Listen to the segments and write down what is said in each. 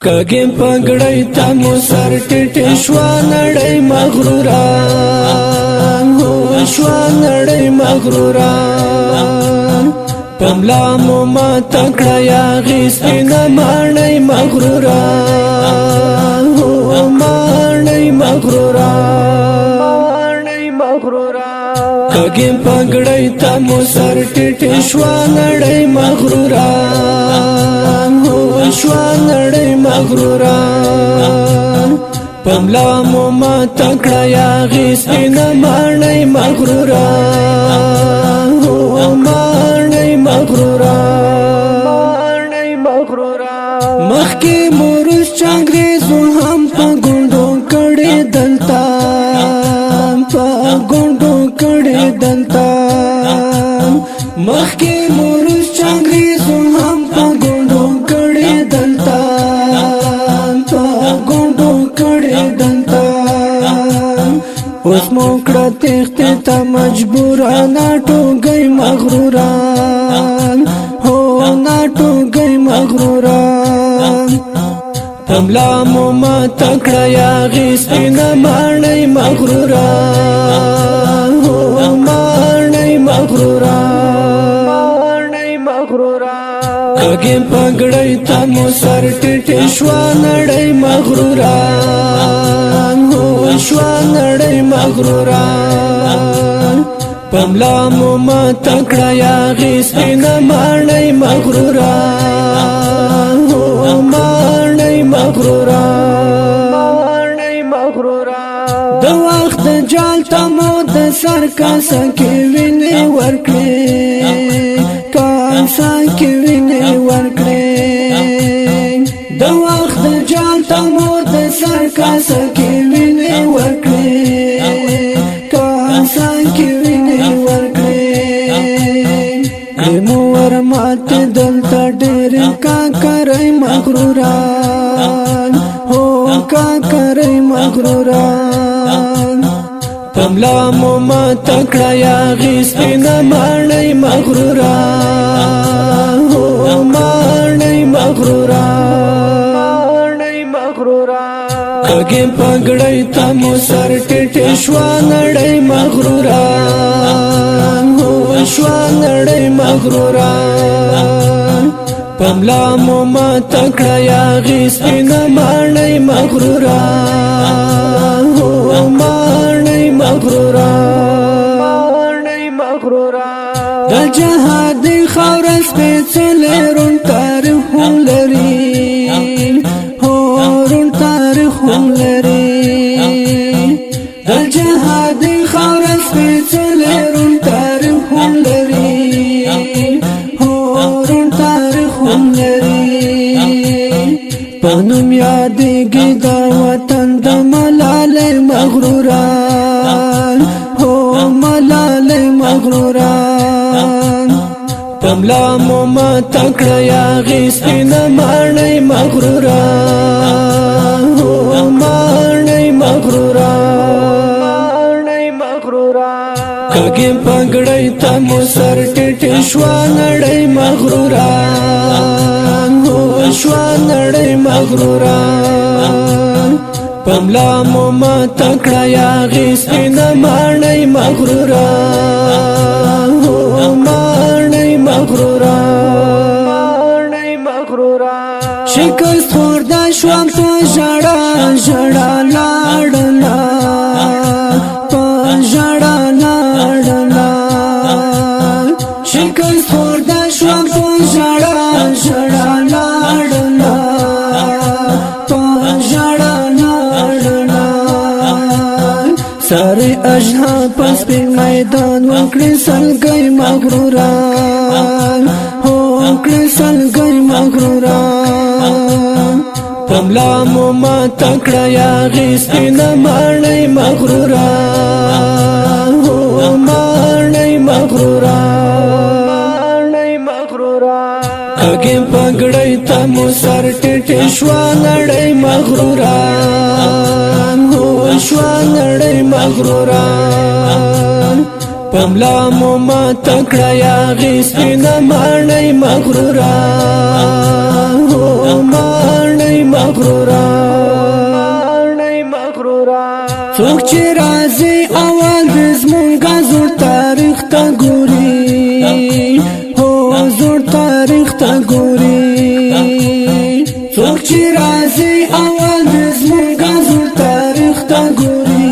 کګې پګړې ته مو سر ټیټې شوه نړۍ مغروران هو شوه نړۍ مغروران پملا مو ماته کړه یاغې سپینه ماڼۍ مغروران هو ماڼۍ مغروران کګې پګړې ته مو سر ټیټې شوه نړۍ مغروران هو شوه نړۍ مغروران پملا مو ماته کړه یاغې سپینه ماڼۍ مغروران هو ماڼۍ مغروران مخکې مورس چنګریزو هم په ګونډو کړې دلته په ګونډو کړې دلته مخکې مورس چنګریزو هم په ګونډو کړې دلته په ګونډو کړې دلته اوس مو کړه تېښتې ته مجبوران ټوګۍ مغروران هو ناټوګۍ مغروران پملا مو ماته کړه یاغې سپینه ماڼۍ مغروران هو ماڼۍ مغروران کګې پګړې ته مو سر ټیټې شوه نړۍ مغروران هو شوه نړۍ مغروران پملا مو ماته کړه یاغې سپینه ماڼۍ مغروران هو ماڼۍ مغروران د وخت جال ته مو د سر کاسه کې وینې ورکړې کاسه کې وینې ورکړې د وخت جال ته مو د سر کاسه کې وینې ورکړې کاسه کې وینې ورکړې مو ورمات دلته ډېر کاکرۍ مغروران هو کاکرۍ مغروران پملا مو ماته کړه یاغې سپینه ماڼۍ مغروران هو ماڼۍ مغروران کګې پګړې ته مو سر ټیټې شوه نړۍ مغروران هو شوه نړۍ مغروران پملا مو ماته کړه یاغې سپینه ماڼۍ مغروران هو ماڼۍ مغروران د جهاد خاوره سپېڅلې روڼ تاریخ هم لري هو روڼ تاریخ هم لري د جهاد خاوره سپېڅلې روڼ تاریخ هم لري هو روڼ تاریخ هم لري په نوم یادېږي د وطن د ملالۍ مغروران هو ملالۍ مغروران پملا مو ماته کړه یاغې سپینه ماڼۍ مغروران هو ماڼۍ مغروران کګې پګړې ته مو سر ټیټې شوه نړۍ مغروران هو شوه نړۍ مغروران پملا مو ماته کړه یاغې سپینه ماڼۍ مغروران هو ماڼۍ مغروران شکست خورده شوم په ژړا ژړا لاړله په ژړا لاړله شکست خورده شوم په ژړا ژړا لاړله په ژړا لاړله ساري اجها پس په میدان وکړې سلګۍ مغروران هو وکړې سلګۍ مغروران پملا مو ماته کړه یاغې سپینه ماڼۍ مغروران هو ماڼۍ مغروران کګې پګړې ته مو سر ټیټې شوه نړۍ مغروران هو شوه نړۍ مغروران پملا مو ما تکړه یا غسپینا مانای مغرورا هو مانای مغرورا څوک چې راځي اول زمونږه زوړ تاریخ ته ګوري هو زوړ تاریخ ته ګوري څوک چې راځي اول زمونږه زوړ تاریخ ته ګوري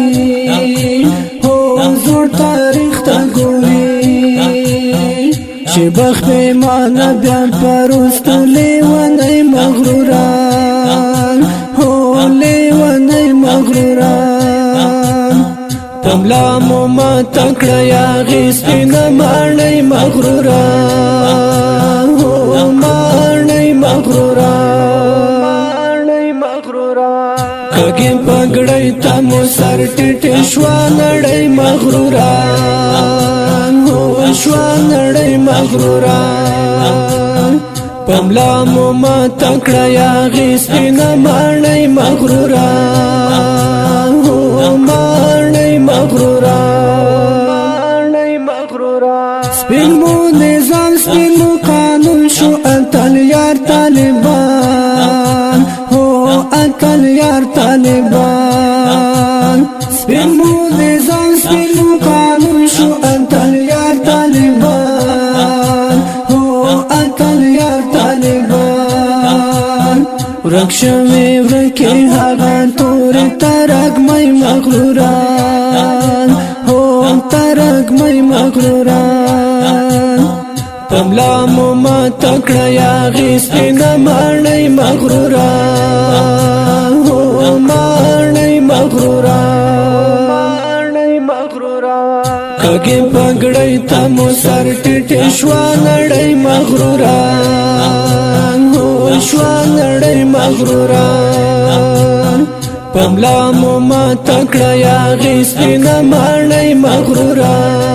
هو زوړ تاریخ ته ګوري چې بخت ایمان بیا پرست لیونی مغروران هو لیونی مغروران پملا مو ما تکړه یا غسپینا مانای مغروران هو مانای مغروران کګي پګړی ته مو سر ټټ شوا نړۍ مغروران هو شوا نړۍ مغروران پملا مو ما تکړه یا غسپینا مانای مغروران هو مانای مغروران سپین مو نظام سپین مو قانون شو اتل یار طالبان هو اتل یار طالبان سپین مو نظام سپین مو قانون شو اتل یار طالبان هو اتل یار طالبان ورک شوی ورکی هغه تور ترک مای مغروران هو ترک مای مغروران پملا مو ما تکړه یا غسپینا مانای مغروران هو مانای مغروران کګي پګړی ته مو سر ټټ شوا نړۍ مغروران هو شوا نړۍ مغروران پملا مو ما تکړه یا غسپینا مانای مغروران